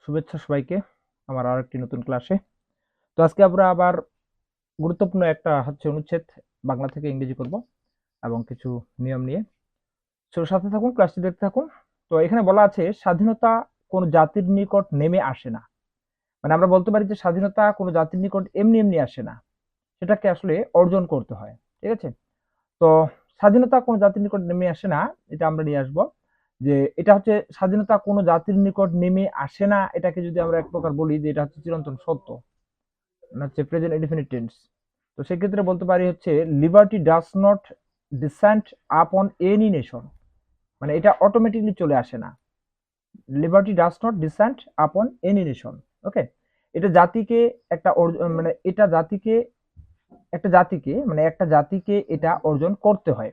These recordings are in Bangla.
শুভেচ্ছা সবাইকে আমার আরেকটি নতুন ক্লাসে। তো আজকে আমরা আবার গুরুত্বপূর্ণ একটা অনুচ্ছেদ বাংলা থেকে ইংরেজি করব এবং কিছু নিয়ম নিয়ে। তো সাথে থাকুন, ক্লাসটি দেখতে থাকুন। তো এখানে বলা আছে স্বাধীনতা কোনো জাতির নিকট নেমে আসে না। মানে আমরা বলতে পারি যে স্বাধীনতা কোনো জাতির নিকট এমনি এমনি আসে না, সেটাকে আসলে অর্জন করতে হয়। ঠিক আছে? তো স্বাধীনতা কোনো জাতির নিকট নেমে আসে না, এটা আমরা নিয়ে আসবো যে এটা হচ্ছে স্বাধীনতা কোনো জাতির নিকট নেমে আসে না। এটাকে যদি আমরা এক প্রকার বলি যে এটা হচ্ছে চিরন্তন সত্য, মানে হচ্ছে প্রেজেন্ট ইনডিফিনিট টেন্স। তো সেক্ষেত্রে বলতে পারি হচ্ছে লিবার্টি ডাজ নট ডিসেন্ট আপন এনি নেশন, মানে এটা অটোমেটিকলি চলে আসে না। লিবার্টি ডাজ নট ডিসেন্ট আপন এনি নেশন। ওকে, এটা জাতিকে একটা মানে এটা জাতিকে একটা জাতিকে এটা অর্জন করতে হয়।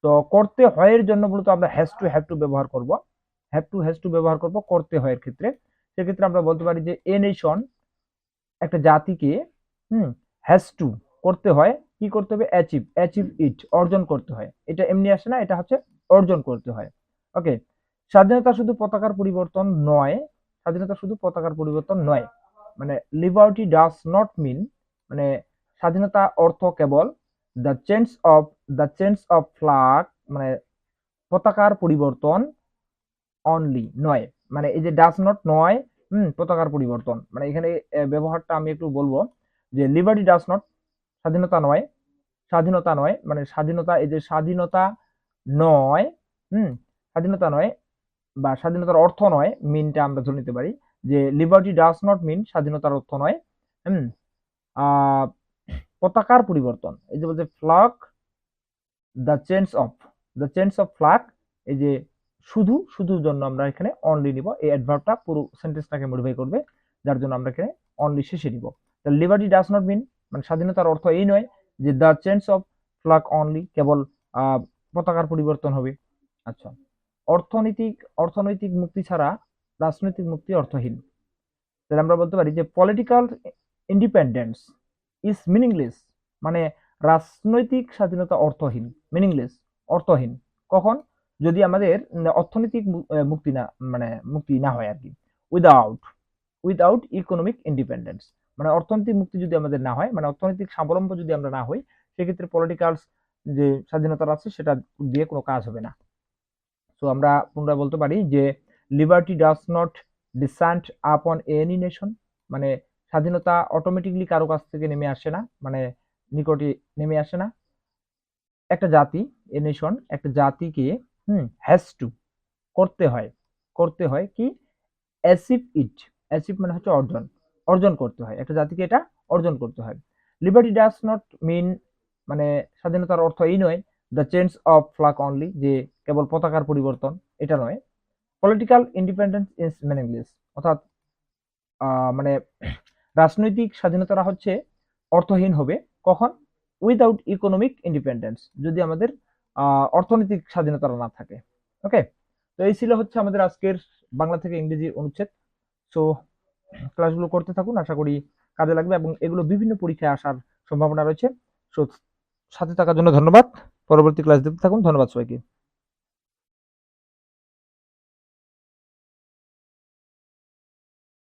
তো করতে হয় এর জন্য মূলত আমরা হ্যাভ টু ব্যবহার করব। হ্যাজ টু ব্যবহার করব করতে হয় এর ক্ষেত্রে। সেক্ষেত্রে আমরা বলতে পারি যে এ নেশন, একটা জাতিকে হ্যাজ টু করতে হয়, কি করতে হবে? অ্যাচিভ ইট, অর্জন করতে হয়। এটা এমনি আসে না, এটা হচ্ছে অর্জন করতে হয়। ওকে, স্বাধীনতা শুধু পতাকার পরিবর্তন নয়। স্বাধীনতা শুধু পতাকার পরিবর্তন নয়, মানে লিবার্টি ডাজ নট মিন, মানে স্বাধীনতা অর্থ কেবল দ্য চেঞ্জ অফ ফ্ল্যাগ, মানে পতাকার পরিবর্তন অনলি নয়। মানে এই যে ডাজ নট নয়, পতাকার পরিবর্তন, মানে এখানে ব্যবহারটা আমি একটু বলবো যে লিবার্টি ডাজ নট, স্বাধীনতা নয়, স্বাধীনতা নয়, মানে স্বাধীনতা, এই যে স্বাধীনতা নয়, স্বাধীনতা নয় বা স্বাধীনতার অর্থ নয়, মিনটা আমরা ধরে নিতে পারি যে লিবার্টি ডাজ নট মিন, স্বাধীনতার অর্থ নয় হুম পতাকার পরিবর্তন। এই যে বলছে flag, the change of flag, এই যে শুধুর জন্য আমরা এখানে অনলি নিব। এই অ্যাডভার্বটা পুরো সেন্টেন্সটাকে মডিফাই করবে, যার জন্য আমরা এখানে অনলি শেষে নিব। The liberty does not mean, মানে স্বাধীনতার অর্থ এই নয় যে the change of flag only, কেবল পতাকার পরিবর্তন হবে। আচ্ছা, অর্থনৈতিক মুক্তি ছাড়া রাজনৈতিক মুক্তি অর্থহীন। তাহলে আমরা বলতে পারি যে পলিটিক্যাল ইন্ডিপেন্ডেন্স ইজ মিনিংলেস, মানে রাজনৈতিক স্বাধীনতা অর্থহীন, মিনিংলেস, অর্থহীন। কখন? যদি আমাদের অর্থনৈতিক মুক্তি না, মানে মুক্তি না হয় আর কি। উইদাউট ইকোনমিক ইন্ডিপেন্ডেন্স, মানে অর্থনৈতিক মুক্তি যদি আমাদের না হয়, মানে অর্থনৈতিক স্বাবলম্বী যদি আমরা না হই, সেক্ষেত্রে পলিটিক্যাল যে স্বাধীনতা আছে সেটা দিয়ে কোনো কাজ হবে না। তো আমরা পুনরায় বলতে পারি যে লিবার্টি ডাজ নট ডিসেন্ট আপন এনি নেশন, মানে স্বাধীনতা অটোমেটিকলি কারো কাছ থেকে নেমে আসে না, মানে নিকটে নেমে আসে না। একটা জাতি, এ নেশন, একটা জাতিকে হ্যাজ টু করতে হয় কি? অ্যাচিভ মানে হচ্ছে অর্জন করতে হয়। একটা জাতিকে এটা অর্জন করতে হয়। লিবার্টি ডাজ নট মিন, মানে স্বাধীনতার অর্থ এই নয় the change of flag only, যে কেবল পতাকার পরিবর্তন, এটা নয়। পলিটিক্যাল ইন্ডিপেন্ডেন্স ইজ মিনিংলেস, অর্থাৎ মানে রাজনৈতিক স্বাধীনতাটা হচ্ছে অর্থহীন হবে কখন? উইদাউট ইকোনমিক ইন্ডিপেন্ডেন্স, যদি আমাদের অর্থনৈতিক স্বাধীনতা না থাকে। ওকে, তো এই ছিল হচ্ছে আমাদের আজকের বাংলা থেকে ইংরেজি অনুচ্ছেদ। সো ক্লাসগুলো করতে থাকুন, আশা করি কাজে লাগবে এবং এগুলো বিভিন্ন পরীক্ষায় আসার সম্ভাবনা রয়েছে। সো সাথে থাকার জন্য ধন্যবাদ। পরবর্তী ক্লাস দেখতে থাকুন। ধন্যবাদ সবাইকে।